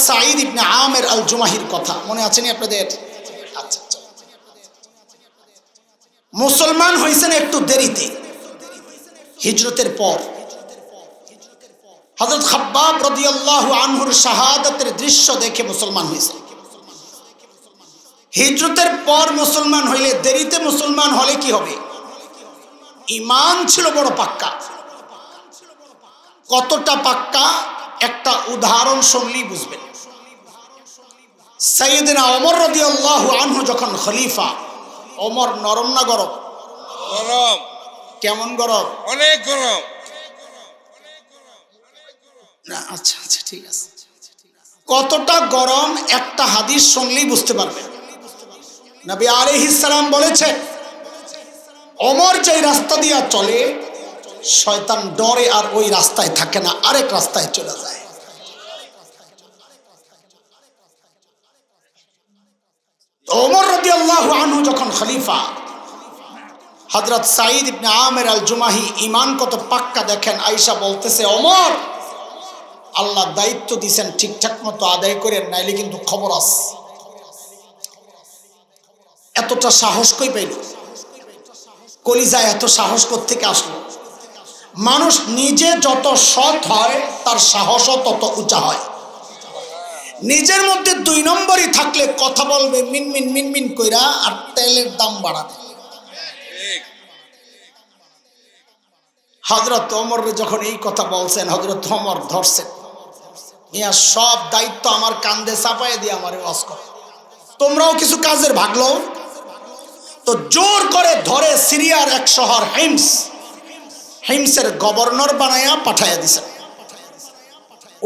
সাঈদ ইবনে আমের আল জুমাহির কথা মনে আছে নি আপনাদের? আচ্ছা, মুসলমান হয়েছেন একটু দেরিতে, হিজরতের পর। হযরত খাব্বাব রাদিয়াল্লাহু আনহুর শাহাদাতের দৃশ্য দেখে মুসলমান হয়েছে। হিজরতের পর মুসলমান হইলে, দেরিতে মুসলমান হলে কি হবে? ঈমান ছিল বড় পাক্কা। কতটা পাক্কা একটা উদাহরণ শুনলেই বুঝবেন। সাইয়েদনা ওমর রাদিয়াল্লাহু আনহু যখন খলিফা, ওমর নরম না গরম? গরম। কেমন গরম? অনেক গরম। না, আচ্ছা আচ্ছা, ঠিক আছে। কতটা গরম একটা হাদিস শুনলেই বুঝতে পারবেন। নবী আলাইহিস সালাম বলেছেন, ওমর যেই রাস্তা দিয়া চলে শয়তান ডরে আর ওই রাস্তায় থাকে না, আরেক রাস্তায় চলে যায়। ওমর রাদিয়াল্লাহু আনহু যখন খলিফা, হযরত সাঈদ ইবনে আমের আল জুমাহি ঈমান কত পাক্কা দেখেন। আয়েশা বলতেছে, ওমর, আল্লাহ দায়িত্ব দিয়েছেন ঠিকঠাক মতো আদায় করেন, নাইলে কিন্তু খবর আছে। এতটা সাহস কই পাইল? কলিজায় এত সাহস কোত্থেকে আসলো? মানুষ নিজে যত সৎ হয় তার সাহসও তত উঁচা হয়। নিজের মধ্যে 2 নম্বরই থাকলে কথা বলবে মিনমিন মিনমিন কইরা, আর তেলের দাম বাড়াবে। হযরত ওমর যখন এই কথা বলছেন, হযরত ওমর ধরছেন, মিয়া সব দায়িত্ব আমার কাঁধে চাপায় দিয়ে আমারে ওয়াজ করে, তোমরাও কিছু কাজের ভাগ লও। তো জোর করে ধরে সিরিয়ার এক শহর হিমসের গভর্নর বানায়া পাঠাইয়া দিছেন।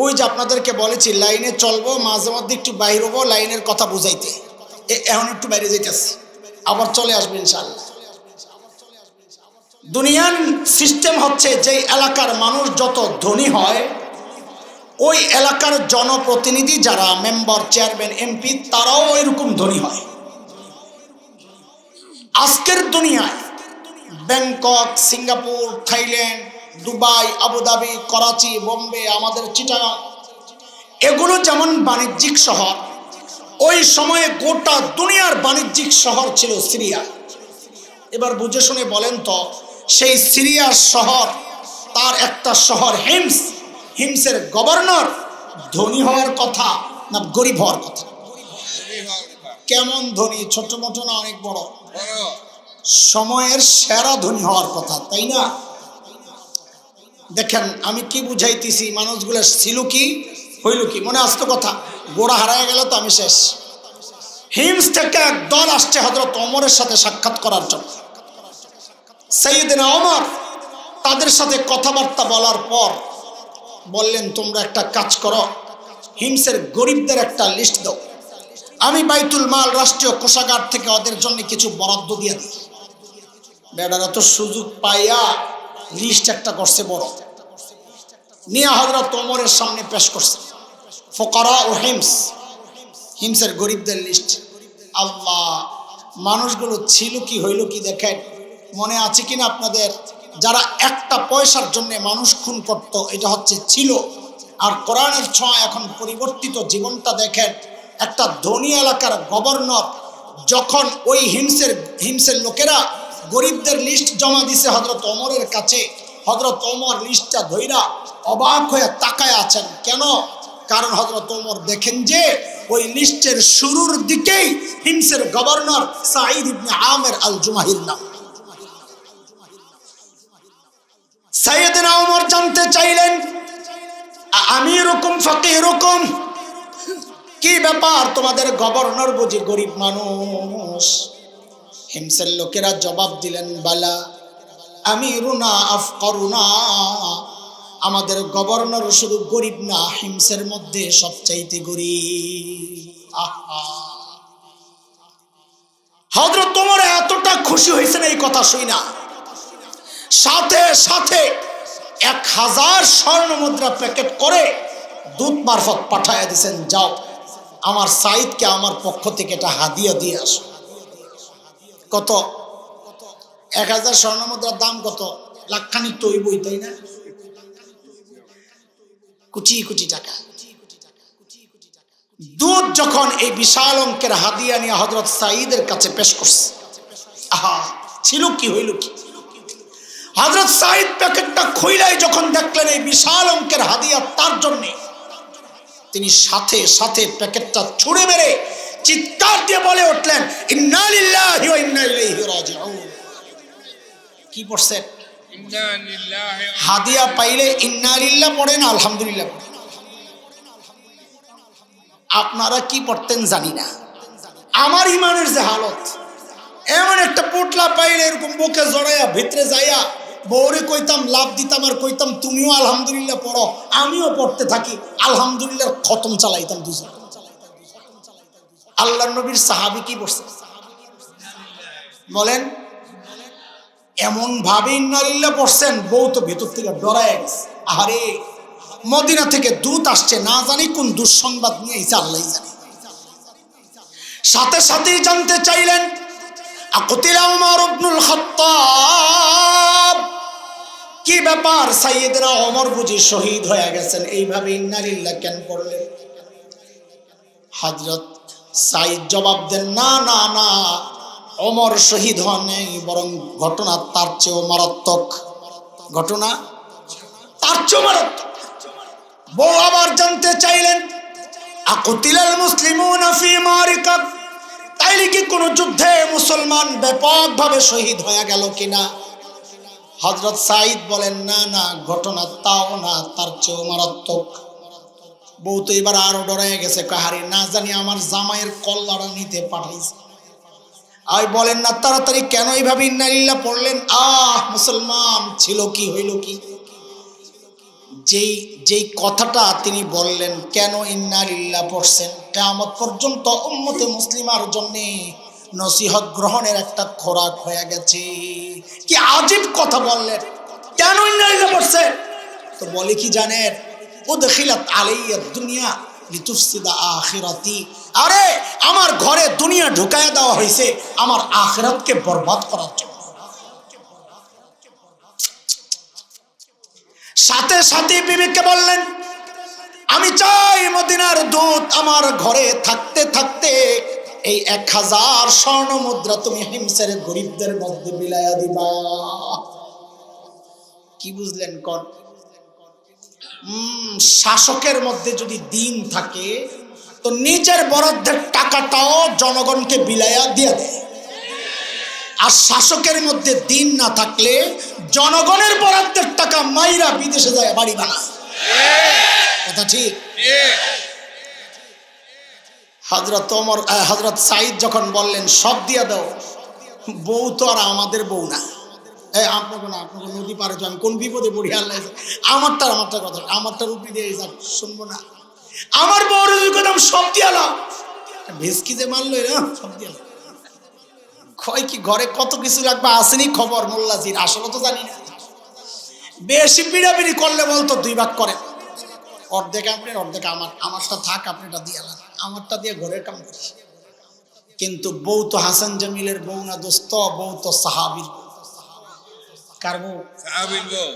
ওই যে আপনাদেরকে বলেছি লাইনে চলবো, মাঝে মধ্যে একটু বাইর হবো লাইনের কথা বুঝাইতে, এখন একটু বাইরে যাইতেছি, আবার চলে আসবে ইনশাআল্লাহ। দুনিয়ার সিস্টেম হচ্ছে, যে এলাকার মানুষ যত ধনী হয়, ওই এলাকার জনপ্রতিনিধি যারা মেম্বার, চেয়ারম্যান, এমপি, তারাও ওইরকম ধনী হয়। আজকের দুনিয়ায় Bangkok, Singapore, Thailand, Dubai, Abu Dhabi, Karachi, Bombay, আমাদের চিটাগাং, এগুলো যেমন বাণিজ্যিক শহর, ওই সময়ে গোটা দুনিয়ার বাণিজ্যিক শহর ছিল সিরিয়া। এবার বুঝে শুনে বলেন তো, সেই সিরিয়ার শহর, তার একটা শহর হিমসের গভর্নর ধনী হওয়ার কথা না গরিব হওয়ার কথা? কেমন ধনী? ছোট মোটো না অনেক বড়? সময়ের সেরা ধনী হওয়ার কথা, তাই না? দেখেন আমি কি বুঝাইতেছি, মানুষগুলো ছিল কি হইল কি, মনে আসতো কথা? গোড়া হারায় গেল তো আমি শেষ। হিমস থেকে এক দল আসছে হযরত ওমরের সাথে সাক্ষাৎ করার জন্য। সাইয়েদনা ওমর তাদের সাথে কথাবার্তা বলার পর বললেন, তোমরা একটা কাজ করো, হিমসের গরিবদের একটা লিস্ট দাও, আমি বাইতুল মাল, রাষ্ট্রীয় কোষাগার থেকে ওদের জন্য কিছু বরাদ্দ দিয়ে দিই। বেটারা তো সুযোগ পাইয়া লিস্ট একটা করছে বড়, নিয়ে হযরত ওমরের সামনে পেশ করছে। ফুকারা ও হিমসের গরিবদের লিস্ট। আল্লাহ, মানুষগুলো ছিল কি হইল কি দেখেন। মনে আছে কিনা আপনাদের, যারা একটা পয়সার জন্য মানুষ খুন করত, এটা হচ্ছে ছিল। আর কোরআনের ছোঁয়া এখন পরিবর্তিত জীবনটা দেখেন। একটা ধনী এলাকার গভর্নর যখন ওই হিমসের লোকেরা গরিবদের লিস্ট জমা দিছে হযরত ওমরের কাছে, হযরত ওমর লিস্টটা ধইরা অবাক হয়ে তাকায় আছেন। কেন? কারণ হযরত ওমর দেখেন যে ওই লিস্টের শুরুর দিকেই হিমসের গভর্নর সাঈদ ইবনে আমের আল জুমাহির নাম। সাইয়েদনা ওমর জানতে চাইলেন, আমি এরকম ফাকিহ এরকম কি ব্যাপার, তোমাদের গভর্নর বুঝি গরিব মানুষ? হিমসের লোকেরা জবাব দিলেন, বালা আমিরুনা আফকারুনা, আমাদের গভর্নর শুধু গরিব না, হিমসের মধ্যে সবচাইতে গরিব। হযরত ওমর এতটা খুশি হয়েছেন এই কথা শুনা, সাথে সাথে 1000 স্বর্ণ মুদ্রা প্যাকেট করে দূত মারফত পাঠাইয়া দিয়েছেন, যাও আমার সাঈদকে আমার পক্ষ থেকে এটা হাদিয়া দিয়ে আসো। কত? 1000 স্বর্ণ মুদ্রার দাম কত? লাখখানিক তো হইবই, তাই না? কোটি কোটি টাকা। দুধ যখন এই বিশাল অঙ্কের হাদিয়া নিয়ে হযরত সাঈদের কাছে পেশ করছে, আহা ছিল কি হইল কি। হযরত সাঈদ প্যাকেটটা খুইলাই যখন দেখলেন এই বিশাল অঙ্কের হাদিয়া তার জন্য, তিনি সাথে সাথে প্যাকেটটা ছুঁড়ে মেরে চিৎকার দিয়ে বলে উঠলেন, ইন্না লিল্লাহি ওয়া ইন্না ইলাইহি রাজিউন। কি পড়ছেন? ইন্না লিল্লাহি ওয়া হাদিয়া পাইলে ইন্না লিল্লাহ পড়েন, আলহামদুলিল্লাহ পড়েন। আপনারা কি পড়তেন জানি না, আমার ইমানের যে হালত, এমন একটা পোটলা পাইলে এরকম বুকে জড়াইয়া ভিতরে যাইয়া বউরে কইতাম, লাভ দিতাম আর কইতাম তুমিও আলহামদুলিল্লাহ পড়ো, আমিও পড়তে থাকি, আলহামদুলিল্লাহ খতম চালাইতাম দুজন। আল্লাহর নবীর সাহাবী কি পড়ছে বলেন? এমন ভাবে ইন্না লিল্লাহ পড়ছেন, বউ তো ভেতর থেকে ডরায় গেছে। আরে মদিনা থেকে দূত আসছে, না জানি কোন দুঃসংবাদ নিয়ে এসে আল্লাহই জানে। সাথে সাথেই জানতে চাইলেন, আকুতিলা উমর ইবনুল খাত্তাব, কি ব্যাপার সাইয়েদনা ওমর বুঝি শহীদ হয়ে গেছেন, এইভাবে ইন্না লিল্লাহ কেন পড়লেন? হযরত সাইদ জবাব দেন, না না না, ওমর শহীদ হন নাই, বরং ঘটনা তার চেয়েও মারাত্মক। ঘটনা তার চেয়েও মারাত্মক। বউ আবার জানতে চাইলেন, আকুতিলাল মুসলিমুনা ফি মারিকা, তাইলে কি কোন যুদ্ধে মুসলমান ব্যাপকভাবে শহীদ হয়ে গেল কিনা? হযরত সাঈদ বলেন, না না, ঘটনা তাও না, তার চেয়েও মারাত্মক। বউ তো এবার আরো ডরায় গেছে, কাহারি না জানি আমার জামাইয়ের কল্লাটা নিতে পাঠাইছে। আর বলেন না তাড়াতাড়ি কেন এইভাবে ইন্না লিল্লাহ পড়লেন? মুসলমান ছিল কি হইল কি? যেই কথাটা তিনি বললেন, কেন ইন্না লিল্লাহ পড়ছেন, কিয়ামত পর্যন্ত উম্মতে মুসলিমার জন্য নসিহত গ্রহণের একটা খোরাক হয়ে গেছে। কি আজীব কথা বললেন, কেন ইন্না লিল্লাহ পড়ছেন? তো বলে কি জানেন, উদখিলাত আলাইয়া দুনিয়া লিতুফসিদা আখিরাতি, আরে আমার ঘরে দুনিয়া ঢুকায়া দেওয়া হয়েছে আমার আখিরাতকে বরবাদ করার জন্য। সাথে সাথে বিবিকে বললেন, আমি চাই মদিনার দূত আমার ঘরে থাকতে থাকতে এই 1000 স্বর্ণ মুদ্রা তুমি হিমসের গরিবদের মধ্যে বিলায়া দিবা। কি বুঝলেন কোন? শাসকের মধ্যে যদি দিন থাকে তো নিজের বরাদ্দের টাকাটাও জনগণকে বিলায়া দিয়ে দেয়, আর শাসকের মধ্যে দিন না থাকলে জনগণের বরাদ্দের টাকা মাইরা বিদেশে যায় বাড়ি বানায়। কথা ঠিক? হযরত সাঈদ যখন বললেন সব দিয়া দাও, বউ তো আর আমাদের বউ না, আপনাকে না, আপনাকে নদী পারে তো আমি কোন বিপদে পড়ি, আল্লাহ আমারটা কথা, আমারটার উপরে দিয়ে যাক শুনবো না, আমার বউর কথা সব দিয়ালাম, ভেসকি যে মারলো সব দিয়ালাম। কয় কি ঘরে কত কিছু রাখবা, আসেনি খবর মোল্লাজির, আসলে তো জানি না। বেশি পিড়াপিড়ি করলে বলতো 2 ভাগ করেন, অর্ধেক আপনার অর্ধেক আমার, আমারটা থাক আপনিটা দিয়ে আলান, আমারটা দিয়ে ঘরের কাম করি। কিন্তু বউ তো হাসান জামিলের বউ না দোস্ত, বউ তো সাহাবীর। কার বউ? সাহাবীর বউ।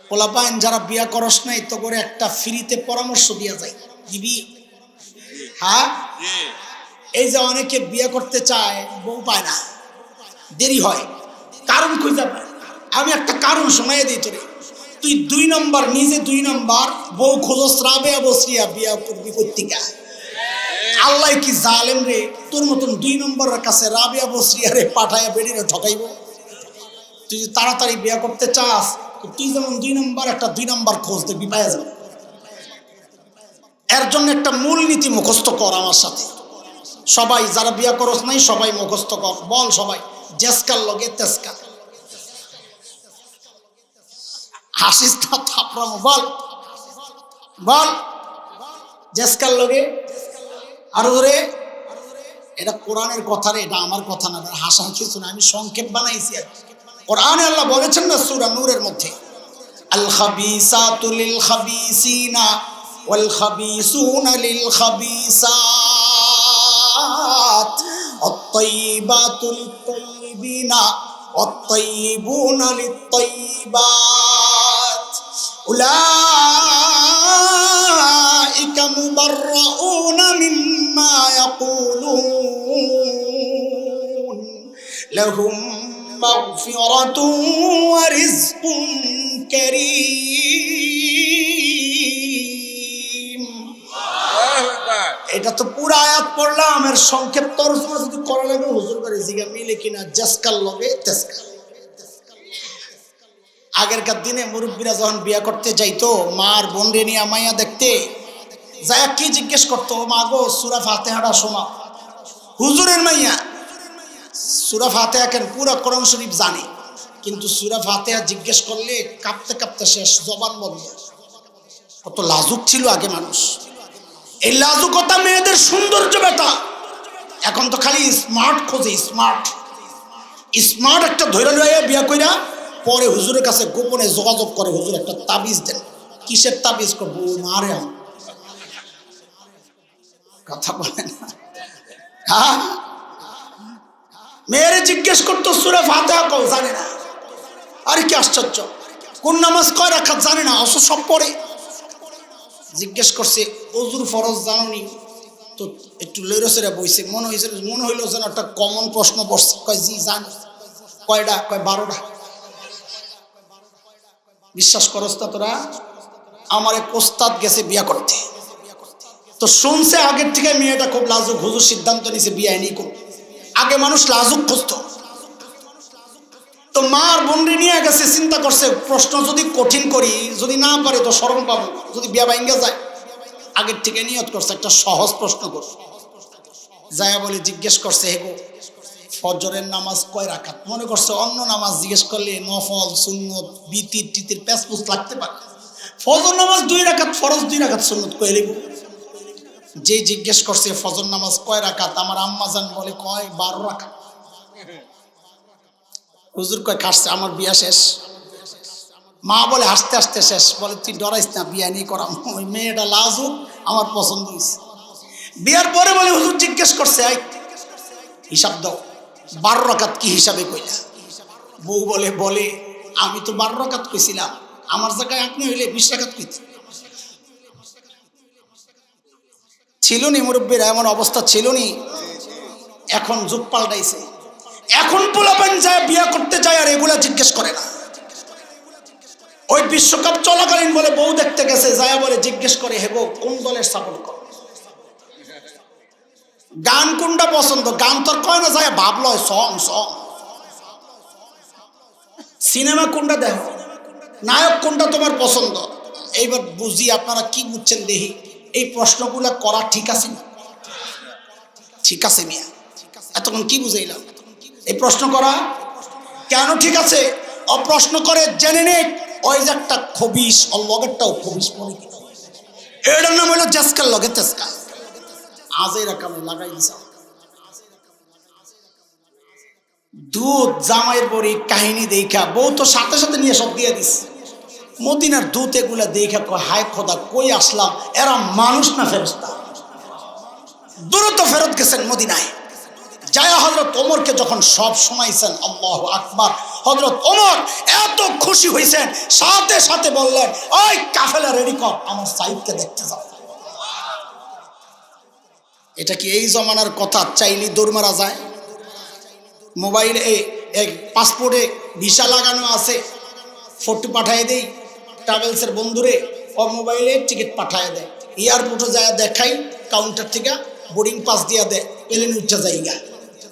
পোলাপাইন যারা বিয়া করস নাই তো করে একটা ফ্রিতে পরামর্শ দিয়া যায়, দিবি? হ্যাঁ, এই যে অনেকে বিয়ে করতে চায় বউ পায় না, দেরি হয়, কারণ খুঁজে পায়। আমি একটা কারণ শোনাই দিই তোরে, তুই 2 নম্বর, নিজে 2 নম্বর, বউ খোঁজস রাবেয়া বসরিয়া বিয়া করবি কর্তিকা। আল্লাহ কি জালেম রে, তোর মতন 2 নম্বরের কাছে রাবেয়া বসরিয়া রে পাঠায়া বেড়িরে ঠকাইব। তুই যদি তাড়াতাড়ি বিয়া করতে চাস, তুই যেমন 2 নম্বর, একটা 2 নম্বর খোঁজ দেখবি, পাওয়া যাবে। এর জন্য একটা মূলনীতি মুখস্থ কর আমার সাথে, সবাই যারা বিয়া করস নাই সবাই মুখস্থ কর, বল সবাই, জেসকার লগে তেসকা, হাসিস না থাপড়াম, বল বল, জেসকার লগে আর ওরে, এটা কোরআনের কথা রে, এটা আমার কথা না, হাসার কিছু না, আমি সংক্ষেপ বানাইছি। কোরআনে আল্লাহ বলেছেন না সূরা নূরের মধ্যে, আল খাবিসাতু লিল খাবিসিনা ওয়াল খাবিসুনা লিল খাবিসাত আত-তাইয়িবাতু লিত-তাইয়িবিনা ওয়াত-তাইয়িবুনা লিত-তাইয়িবাত উলাইকা মুবাররাউনা মিম্মা يقولون لهم مغفرة ورزق كريم আল্লাহু আকবার। এটা তো পুরো আয়াত পড়লাম, এর সংক্ষেপ তরজমা যদি করা লাগে হুজুর করে জিগা মিলে কিনা জাসকাল লগে তেসকা। আগেরকার দিনে মুরব্বীরা যখন বিয়া করতে যাইতো মার বোন রে নিয়ে মাইয়া দেখতে যায়, কি জিজ্ঞেস করতো, মা গো সূরা ফাতিহাটা শোনা। হুজুরের মাইয়া সূরা ফাতিহা কেন পুরো কোরআন শরীফ জানে, কিন্তু সূরা ফাতিহা জিজ্ঞেস করলে কাঁপতে কাঁপতে শেষ, জবান বন্ধ। কত লাজুক ছিল আগে মানুষ। এই লাজুকতা মেয়েদের সৌন্দর্য বেটা। এখন তো খালি স্মার্ট খোঁজে, স্মার্ট স্মার্ট একটা ধৈর্য লইয়া বিয়া কইরা পরে হুজুরের কাছে গোপনে যোগাযোগ করে, হুজুর একটা তাবিজ দেন। কিসের তাবিজ করবো? মারে আমার কথা বলে না। হ্যাঁ, মেয়েরে জিজ্ঞেস করতো সূরা ফাতিহা কও, জানে না। আরে কি আশ্চর্য, কোন নামাজ কয় রাকাত জানে না, অথচ সব পড়ে। জিজ্ঞেস করছে ওযুর ফরজ জানোনি? তো একটু লইরসেরা বইছে, মনে হইলো যেন একটা কমন প্রশ্ন পড়ছে। কয় জি জানি। কয়টা? কয় 12টা। বিশ্বাস করস না তোরা? আমার এক ওস্তাদ গেছে বিয়া করতে, তো শুনছে আগের থেকে মেয়েটা খুব লাজুক, হুজুর সিদ্ধান্ত নিছে বিয়া নেই কোন। আগে মানুষ লাজুক খুঁজতো, তো মার বোনরে নিয়ে গেছে, চিন্তা করছে প্রশ্ন যদি কঠিন করি, যদি না পারে তো শরম পাবো, যদি বিয়া ভাঙ্গা যায়। আগের থেকে নিয়ত করছে একটা সহজ প্রশ্ন করছে। যায় বলে জিজ্ঞেস করছে, হে গো ফজরের নামাজ কয় রাকাত? মনে করছে অন্য নামাজ জিজ্ঞেস করলে নফল সুন্নত বিতির টিতির প্যাসপুস লাগতে পারে। ফজর নামাজ 2 রাকাত ফরজ, 2 রাকাত সুন্নত কয় লিব। যে জিজ্ঞেস করছে ফজর নামাজ কয় রাকাত, আমার আম্মা জান বলে কয় 12 রাকাত। হুজুর কয় কাটছে, আমার বিয়া শেষ। মা বলে হাসতে হাসতে শেষ। বলে তুই ডরাইস না, বিয়া নিয়ে করাম। ওই মেয়েটা লাজুক, আমার পছন্দ হয়েছে। বিয়ার পরে বলে হুজুর জিজ্ঞেস করছে, আই হিসাব দাও, 12 রাকাত কি হিসাবে কইলা? বউ বলে আমি তো 12 রাকাত কইছিলাম, আমার জায়গায় আপনি হইলে 20 রাকাত কইতে। ছিল নি মুরব্বীরা, এমন অবস্থা ছিল নি। এখন যুগ পাল্টাইছে। এখন পোলাপান যায় বিয়া করতে যায় আর এগুলা জিজ্ঞেস করে না। ওই বিশ্বকাপ চলাকালীন বলে বউ দেখতে গেছে, যায় বলে জিজ্ঞেস করে, হে গো কোন দলের সাপোর্ট কর? গান কোনটা পছন্দ? গান তোর কয় না, যায় ভাব লয় সং সং। সিনেমা কোনটা দেখো? নায়ক কোনটা তোমার পছন্দ? এইবার বুঝি আপনারা কি বুঝছেন দেখি। এই প্রশ্নগুলা করা ঠিক আছে না? ঠিক আছে মিয়া, এতক্ষণ কি বুঝাইলাম? এই প্রশ্ন করা কেন ঠিক আছে? অপ্রশ্ন করে জেনে নে ওই যে একটা খবিস, ওর লগেরটাও খবিস পড়ে কি, এটার নাম হইলো জাসকাল লগে তেসকা। আজের কামে লাগাই দিছে। দুধ জামাইয়ের বড়ি কাহিনী দেখা বউ তো সাথে সাথে নিয়ে সব দিয়ে দিস। মদিনার দুধ এগুলা দেখা কয়, হায় খোদা কই আসলাম, এরা মানুষ না ফেরেশতা। দ্রুত ফেরত গেছেন মদিনায়। যায় হযরত ওমরকে যখন সব শোনাইছেন, আল্লাহু আকবার, হযরত ওমর এত খুশি হয়েছেন, সাথে সাথে বললেন, ওই কাফেলা রেডি কর, আমার সাইদকে দেখতে যাও। এটা কি এই জমানার কথা? চাইলে দৌড় মারা যায়। মোবাইলে পাসপোর্টে ভিসা লাগানো আছে, ফটো পাঠিয়ে দেই ট্রাভেলসের বন্ধুরে, ও মোবাইলে টিকিট পাঠিয়ে দেয়। এয়ারপোর্টে যায় দেখাই, কাউন্টার থেকে বোর্ডিং পাস দিয়ে দেয়, প্লেন উঠে যাইগা।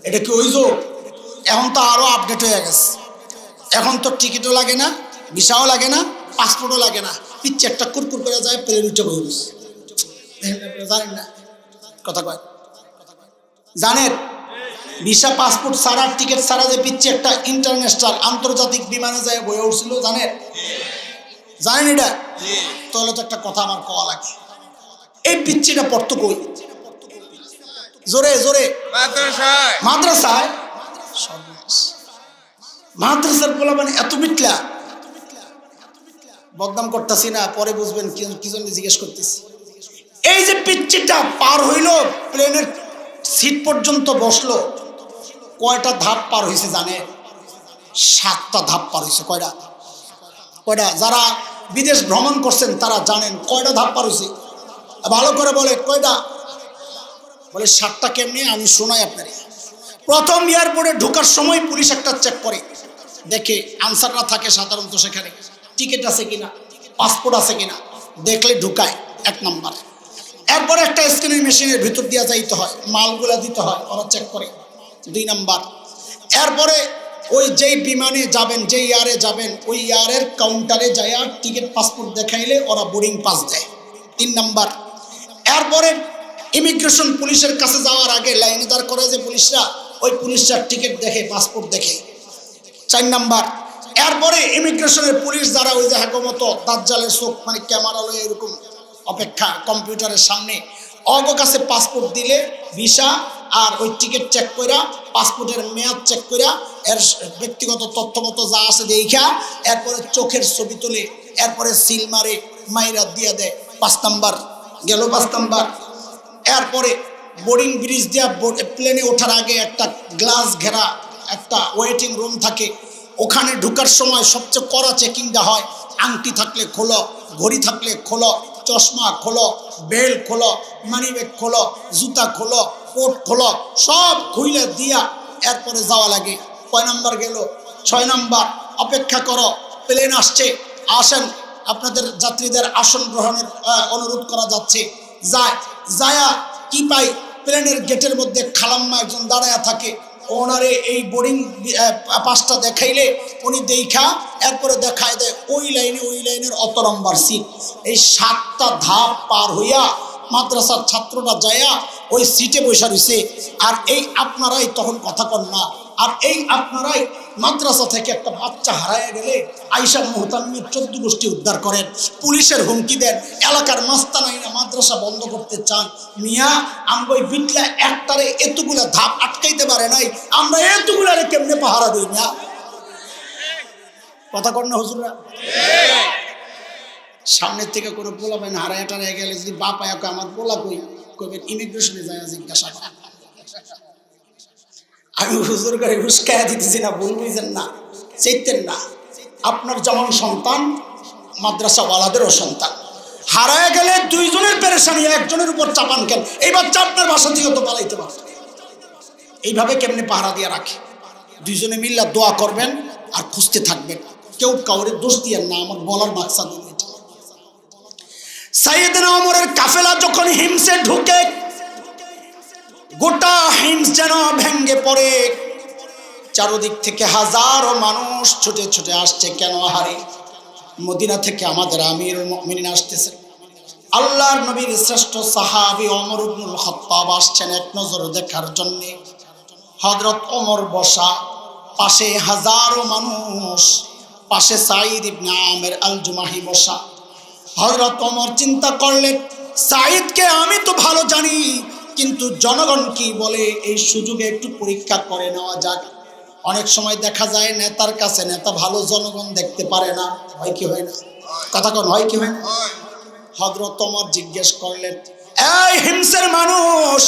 এটা কি ওই যো? এখন তো আরো আপডেট হয়ে গেছে। এখন তো টিকিটও লাগে না, ভিসাও লাগে না, পাসপোর্টও লাগে না, পিচ্ছে একটা কুরকুর করে যায়, প্লেন উঠে বই গেছে। জানেন না কথা কয়? জানেন ভিসা পাসপোর্ট ছাড়া, টিকিট ছাড়া যে পিচ্ছে একটা ইন্টারন্যাশনাল আন্তর্জাতিক বিমানে যায় বয়ে উঠছিল, জানেন? জানেন এটা? তাহলে তো একটা কথা আমার কওয়া লাগে। এই পিচ্ছিটা পড়তো কই? জোরে জোরে মাদ্রাসায়। মাদ্রাসায়। মাদ্রাসার পোলা মানে এত মিটলা, বদনাম করতেছি না, পরে বুঝবেন কি জন্য জিজ্ঞেস করতেছি। এই যে পিচ্ছিটা পার হইলো, প্লেনের সিট পর্যন্ত বসলো, কয়টা ধাপ পার হয়েছে জানে? 7টা ধাপ পার হয়েছে। কয়টা? যারা বিদেশ ভ্রমণ করছেন তারা জানেন কয়টা ধাপ পার হয়েছে। ভালো করে বলে কয়টা? বলে শার্টটা কেমনি, আমি শোনাই আপনারে। প্রথম এয়ারপোর্টে ঢোকার সময় পুলিশ একটা চেক করে, দেখে আনসার না থাকে সাধারণত সেখানে, টিকিট আছে কিনা, পাসপোর্ট আছে কিনা, দেখলে ঢুকায় 1 নাম্বার। এরপরে একটা স্ক্যানিং মেশিনের ভিতর দিয়ে যাইতে হয়, মালগুলা দিতে হয়, ওরা চেক করে 2 নাম্বার। এরপরে ওই যেই বিমানে যাবেন, যেই ইয়ারে যাবেন, ওই ইয়ারের কাউন্টারে যাইয়া টিকিট পাসপোর্ট দেখাইলে ওরা বোর্ডিং পাস দেয় 3 নাম্বার। এরপরে ইমিগ্রেশন পুলিশের কাছে যাওয়ার আগে লাইনে দাঁড় করে যে পুলিশরা, ওই পুলিশরা টিকিট দেখে, পাসপোর্ট দেখে 4 নাম্বার। এরপরে ইমিগ্রেশনের পুলিশ যারা ওই যে হাকমতো দাজ্জালের চোখ মানে ক্যামেরা লয়ে এরকম অপেক্ষা কম্পিউটারের সামনে, অগ কাছে পাসপোর্ট দিলে ভিসা আর ওই টিকিট চেক কইরা, পাসপোর্টের মেয়াদ চেক কইরা, এর ব্যক্তিগত তথ্য মতো যা আছে দেখা, এরপরে চোখের ছবি তুলে, এরপরে সিল মারে, মাইরা দিয়া দেয়। 5 নাম্বার গেল, 5 নাম্বার। এরপরে বোর্ডিং ব্রিজ দিয়া প্লেনে ওঠার আগে একটা গ্লাস ঘেরা একটা ওয়েটিং রুম থাকে, ওখানে ঢোকার সময় সবচেয়ে কড়া চেকিংটা হয়। আংটি থাকলে খোলো, ঘড়ি থাকলে খোলো, চশমা খোলো, বেল্ট খোলো, মানিব্যাগ খোলো, জুতা খোলো, কোট খোলো, সব খুইলে দিয়া এরপরে যাওয়া লাগে। কয় নাম্বার গেল? 6 নাম্বার। অপেক্ষা করো, প্লেন আসছে, আসেন, আপনাদের যাত্রীদের আসন গ্রহণের অনুরোধ করা যাচ্ছে। যায়া কি পাই, প্লেনের গেটের মধ্যে খালাম্মা একজন দাঁড়ায়া থাকে, ওনারে এই বোর্ডিং পাসটা দেখাইলে উনি দেখা এরপরে দেখায় দেয় ওই লাইনের অত নম্বর সিট। এই 7টা ধাপ পার হইয়া মাদ্রাসার ছাত্ররা যায়া ওই সিটে বসে রয়েছে। আর এই আপনারাই তখন কথা কন না, আর এই আপনারাই মাদ্রাসা থেকে একটা বাচ্চা হারায় গেলে আইসা মোহতামিমের 14 গোষ্ঠী উদ্ধার করেন, পুলিশের হুমকি দেন, এলাকার মাস্তানাইনা মাদ্রাসা বন্ধ করতে চান। মিয়া আমরা ওই বিটলা একটারে এতগুলা ধাপ আটকাইতে পারে নাই, আমরা এতগুলারে কেমনে পাহারা দিই না? কথা কন না হুজুররা? সামনের থেকে কোনো পোলা পায় না, হারায় টারায় গেলে যদি বাপ আয় আমার পোলা কই, কইবেন ইমিগ্রেশনে যায় জিজ্ঞাসা করা। আমি হুজুর করে হুস্কায়া দিতেছি না, ভুল বুঝেন না, চাইতেন না। আপনার যেমন সন্তান, মাদ্রাসাওয়ালাদেরও সন্তান। হারায় গেলে 2 জনের পেরেশানি, একজনের উপর চাপান কেন? এই বাচ্চা আপনার বাসা থেকে তো পালাইতে পারত। এইভাবে কেমনে পাহারা দিয়ে রাখে? 2 জনে মিল্লা দোয়া করবেন আর খুঁজতে থাকবেন, কেউ কাউরে দোষ দিয়েন না। আমার বলার মাকসাদ এটা। সাইয়েদনা ওমরের কাফেলা যখন হিমসে ঢুকে, গোটা হিমস যেন ভেঙ্গে পড়ে, চারদিক থেকে হাজারো মানুষ ছুটে ছুটে আসছে। কেন হারে? মদিনা থেকে আমাদের আমিরুল মুমিনিন আসতেছে, আল্লাহর নবীর শ্রেষ্ঠ সাহাবী ওমর ইবনুল খাত্তাব আসছেন এক নজর দেখার জন্য। হযরত ওমর বসা, পাশে হাজারো মানুষ, পাশে সাঈদ ইবনে আমির আল জুমাহি বসা। হযরত ওমর চিন্তা করলেন, সাঈদকে আমি তো ভালো জানি, কিন্তু জনগণ কি বলে, এই সুযোগে একটু পরীক্ষা করে নেওয়া যাক। অনেক সময় দেখা যায় নেতার কাছে নেতা ভালো, জনগণ দেখতে পারে না, হয় কি হয় না? কথা কোন হয় কি হয় না? হযরত ওমর জিজ্ঞেস করলেন, এই হিমসের মানুষ,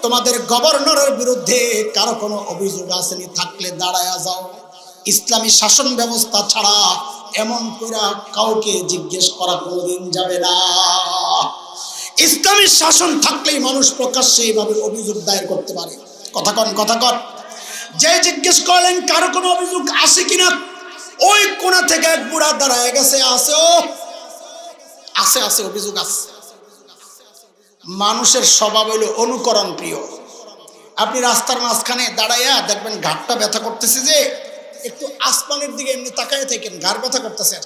তোমাদের গভর্নরের বিরুদ্ধে কারো কোনো অভিযোগ আসেনি? থাকলে দাঁড়ায়া যাও। ইসলামী শাসন ব্যবস্থা ছাড়া এমন করে কাউকে জিজ্ঞেস করা কোনোদিন যাবে না। ইসলামী শাসন থাকলেই মানুষ প্রকাশ্যে এইভাবে অভিযোগ দায়ের করতে পারে। কথা কন, কথা কন। যে জিজ্ঞেস করলেন কারো কোনো অভিযোগ আছে কিনা, ওই কোণা থেকে এক বুড়া দাঁড়ায় গেছে, আছে, ও আছে, আছে, অভিযোগ আছে। মানুষের স্বভাব হইল অনুকরণ প্রিয়। আপনি রাস্তার মাঝখানে দাঁড়াইয়া দেখবেন ঘাটটা ব্যথা করতেছে, যে একটু আসমানের দিকে এমনি তাকায় থাকেন, ঘাড় ব্যথা করতেছে,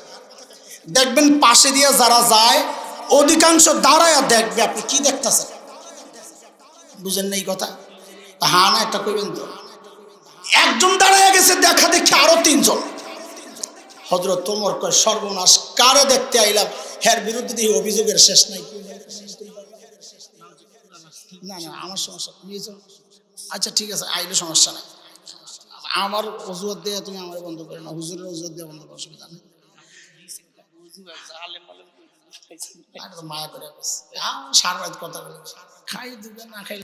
দেখবেন পাশে দিয়ে যারা যায় অধিকাংশ দাঁড়াইয়া দেখবে আপনি কি দেখতেছেন। বুঝেন না এই কথা? হা না একটা কইবেন তো। একজন দাঁড়াইয়া গেছে, দেখা দেখে আরো 3 জন। হযরত ওমর কয়, সর্বনাশ, কারে দেখতে আইলাম? এর বিরুদ্ধে দিয়ে অভিযোগের শেষ নাই। না না, আমার সমস্যা। আচ্ছা ঠিক আছে, আইলে সমস্যা নাই। আমার অজুহাত দিয়ে তুমি আমার বন্ধ করে না, হুজুরের অজুহাত দিয়ে বন্ধ করার অসুবিধা নেই। মায়া করে সারা রাত কথা বলে খাই দিবে না খাই